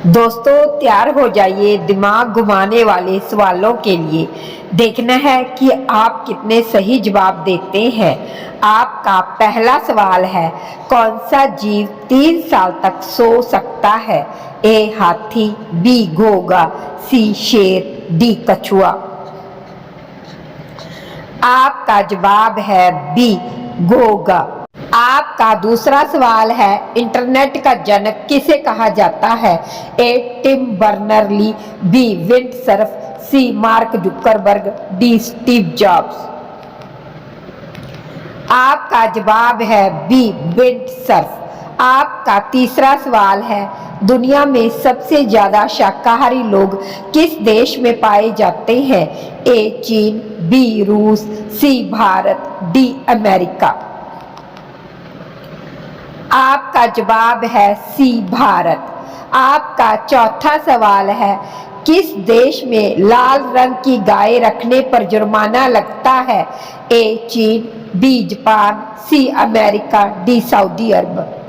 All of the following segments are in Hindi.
दोस्तों तैयार हो जाइए दिमाग घुमाने वाले सवालों के लिए। देखना है कि आप कितने सही जवाब देते हैं। आपका पहला सवाल है, कौन सा जीव 3 साल तक सो सकता है? ए हाथी, बी घोगा, सी शेर, डी कछुआ। आपका जवाब है बी घोगा। आपका दूसरा सवाल है, इंटरनेट का जनक किसे कहा जाता है? A Tim Berners Lee, B Vint Cerf, C Mark Zuckerberg, D Steve Jobs. आपका जवाब है बी विंड सर्फ। आपका तीसरा सवाल है, दुनिया में सबसे ज्यादा शाकाहारी लोग किस देश में पाए जाते हैं? ए चीन, बी रूस, सी भारत, डी अमेरिका। आपका जवाब है सी भारत। आपका चौथा सवाल है, किस देश में लाल रंग की गाय रखने पर जुर्माना लगता है? ए चीन, B Japan, C America, D सऊदी अरब।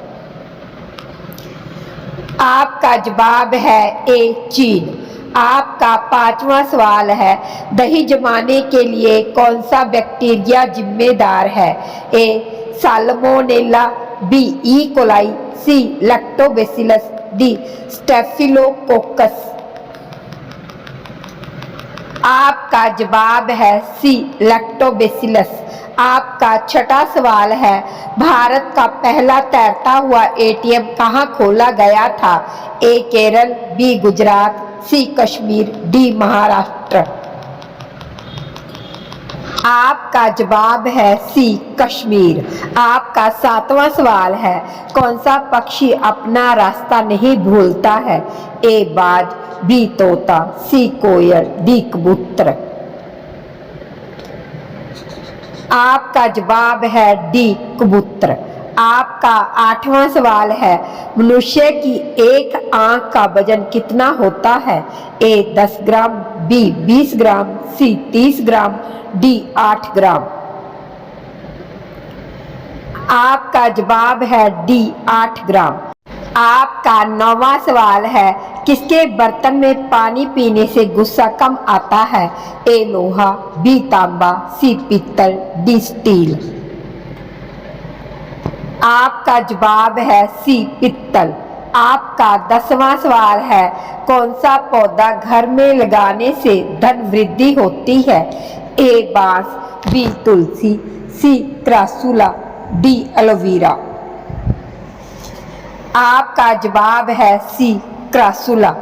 आपका जवाब है ए चीन। आपका पांचवा सवाल है, दही जमाने के लिए कौन सा बैक्टीरिया जिम्मेदार है? ए साल्मोनेला, बी ई कोलाई, सी लैक्टोबैसिलस, डी स्टेफिलोकोकस। आपका जवाब है सी लैक्टोबैसिलस। आपका छठा सवाल है, भारत का पहला तैरता हुआ एटीएम कहाँ खोला गया था? ए केरल, बी गुजरात, सी कश्मीर, डी महाराष्ट्र। आपका जवाब है सी कश्मीर। आपका सातवां सवाल है, कौन सा पक्षी अपना रास्ता नहीं भूलता है? ए बाज, बी तोता, सी कोयल, डी कबूतर। आपका जवाब है डी कबूतर। आपका आठवां सवाल है, मनुष्य की एक आंख का वजन कितना होता है? ए 10 ग्राम, बी 20 ग्राम, सी 30 ग्राम, डी 8 ग्राम। आपका जवाब है डी 8 ग्राम। आपका 9वां सवाल है, किसके बर्तन में पानी पीने से गुस्सा कम आता है? ए लोहा, बी तांबा, सी पीतल, डी स्टील। आपका जवाब है सी पित्तल। आपका 10वां सवाल है, कौन सा पौधा घर में लगाने से धन वृद्धि होती है? ए बांस, बी तुलसी, सी क्रासुला, डी एलोवेरा। आपका जवाब है सी क्रासुला।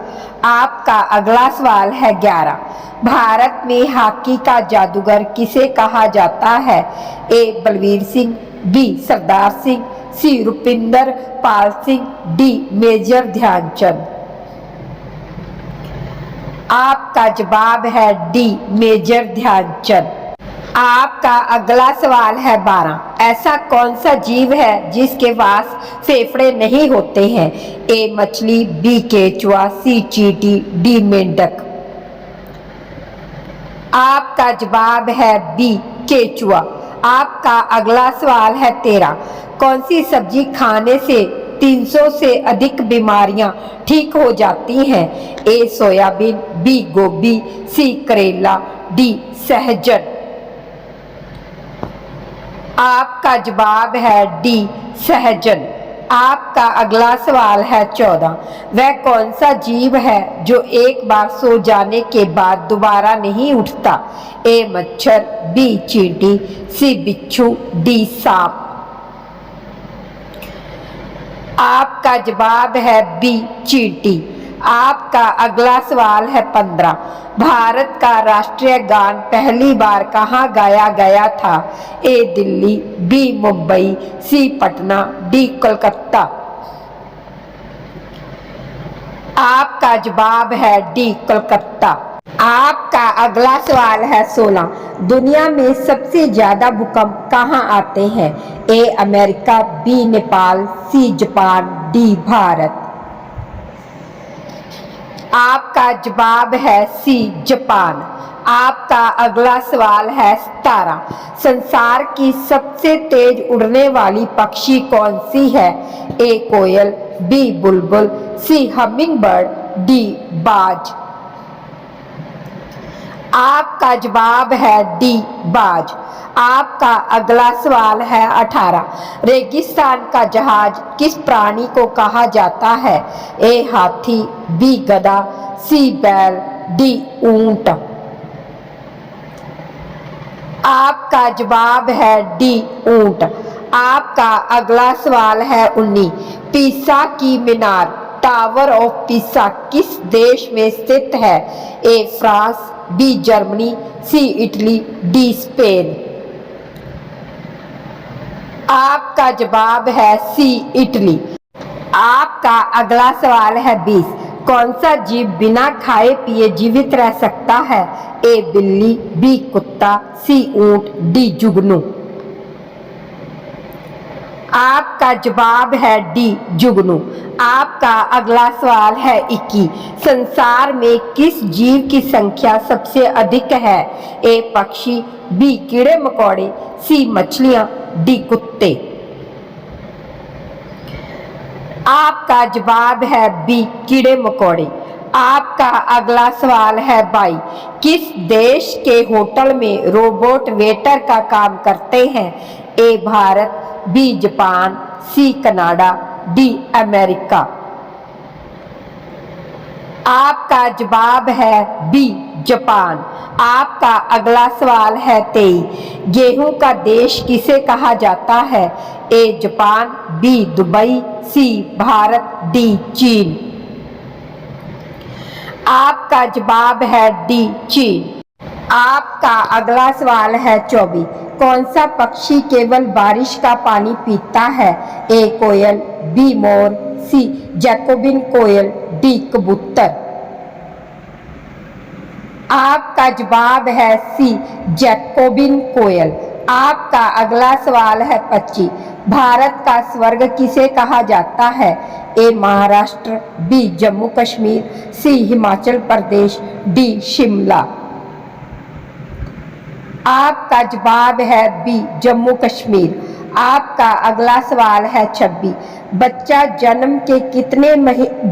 आपका अगला सवाल है 11, भारत में हॉकी का जादूगर किसे कहा जाता है? ए बलवीर सिंह, बी सरदार सिंह, सी रुपिंदर पाल सिंह, डी मेजर ध्यानचंद। आपका जवाब है डी मेजर ध्यानचंद। आपका अगला सवाल है 12, ऐसा कौन सा जीव है जिसके पास फेफड़े नहीं होते हैं? ए मछली, बी केचुआ, सी चींटी, डी मेंढक। आपका जवाब है बी केचुआ। आपका अगला सवाल है 13, कौन सी सब्जी खाने से 300 से अधिक बीमारियां ठीक हो जाती हैं? ए सोयाबीन, बी गोभी, सी करेला, डी सहजन। आपका जवाब है डी सहजन। आपका अगला सवाल है 14, वह कौन सा जीव है जो एक बार सो जाने के बाद दोबारा नहीं उठता? ए मच्छर, बी चींटी, सी बिच्छू, डी सांप। आपका जवाब है बी चींटी। आपका अगला सवाल है 15, भारत का राष्ट्रीय गान पहली बार कहाँ गाया गया था? ए दिल्ली, बी मुंबई, सी पटना, डी कोलकाता। आपका जवाब है डी कोलकाता। आपका अगला सवाल है 16, दुनिया में सबसे ज्यादा भूकंप कहाँ आते हैं? A America, B Nepal, C Japan, D Bharat. आपका जवाब है सी जापान। आपका अगला सवाल है 17, संसार की सबसे तेज उड़ने वाली पक्षी कौन सी है? ए कोयल, बी बुलबुल, सी हमिंग बर्ड, डी बाज। आपका जवाब है डी बाज। आपका अगला सवाल है 18। रेगिस्तान का जहाज किस प्राणी को कहा जाता है? ए हाथी, बी गधा, सी बैल, डी ऊंट। आपका जवाब है डी ऊंट। आपका अगला सवाल है 19। पीसा की मीनार टावर ऑफ पीसा किस देश में स्थित है? A France, B Germany, C Italy, D Spain. आपका जवाब है सी इटली। आपका अगला सवाल है 20। कौन सा जीव बिना खाए पिए जीवित रह सकता है? ए बिल्ली, बी कुत्ता, सी ऊंट, डी जुगनू। आपका जवाब है डी जुगनू। आपका अगला सवाल है 21। संसार में किस जीव की संख्या सबसे अधिक है? ए पक्षी, बी कीड़े मकोड़े, सी मछलियां, डी कुत्ते। आपका जवाब है बी कीड़े मकोड़े। आपका अगला सवाल है 22। किस देश के होटल में रोबोट वेटर का काम करते हैं? A Bharat, B Japan, C Canada, D America. आपका जवाब है बी जापान। आपका अगला सवाल है 23। गेहूं का देश किसे कहा जाता है? A Japan, B Dubai, C Bharat, D चीन। आपका जवाब है डी चीन। आपका अगला सवाल है 24। कौन सा पक्षी केवल बारिश का पानी पीता है? ए कोयल, बी मोर, सी जैकोबिन कोयल, डी कबूतर। आपका जवाब है सी जैकोबिन कोयल। आपका अगला सवाल है 25। भारत का स्वर्ग किसे कहा जाता है? ए महाराष्ट्र, बी जम्मू कश्मीर, सी हिमाचल प्रदेश, डी शिमला। आपका जवाब है बी जम्मू कश्मीर। आपका अगला सवाल है 26। बच्चा जन्म के कितने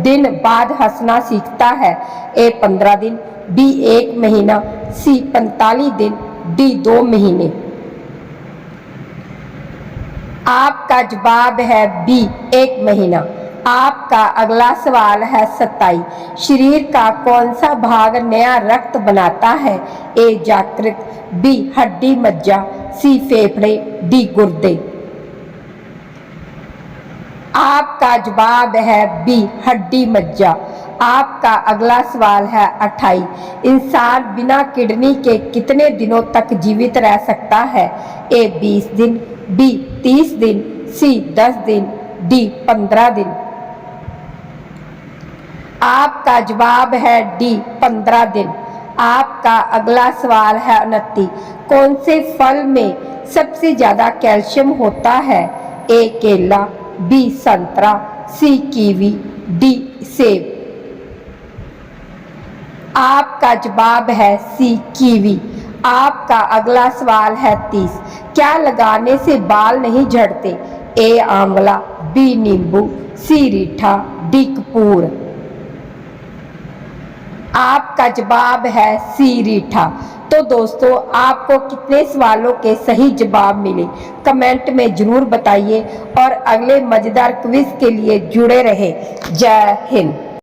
दिन बाद हंसना सीखता है? ए 15 दिन, बी 1 महीना, सी 45 दिन, डी 2 महीने। आपका जवाब है बी 1 महीना। आपका अगला सवाल है 27। शरीर का कौन सा भाग नया रक्त बनाता है? ए यकृत, बी हड्डी मज्जा, सी फेफड़े, डी गुर्दे। आपका जवाब है बी हड्डी मज्जा। आपका अगला सवाल है 28। इंसान बिना किडनी के कितने दिनों तक जीवित रह सकता है? ए 20 दिन, बी 30 दिन, सी 10 दिन, डी 15 दिन। आपका जवाब है डी 15 दिन। आपका अगला सवाल है 29। कौन से फल में सबसे ज्यादा कैल्शियम होता है? ए केला, बी संतरा, सी कीवी, डी सेब। आपका जवाब है सी कीवी। आपका अगला सवाल है 30। क्या लगाने से बाल नहीं झड़ते? ए आंवला, बी नींबू, सी रीठा, डी कपूर। आपका जवाब है सी रीठा। तो दोस्तों, आपको कितने सवालों के सही जवाब मिले कमेंट में जरूर बताइए और अगले मजेदार क्विज के लिए जुड़े रहे। जय हिंद।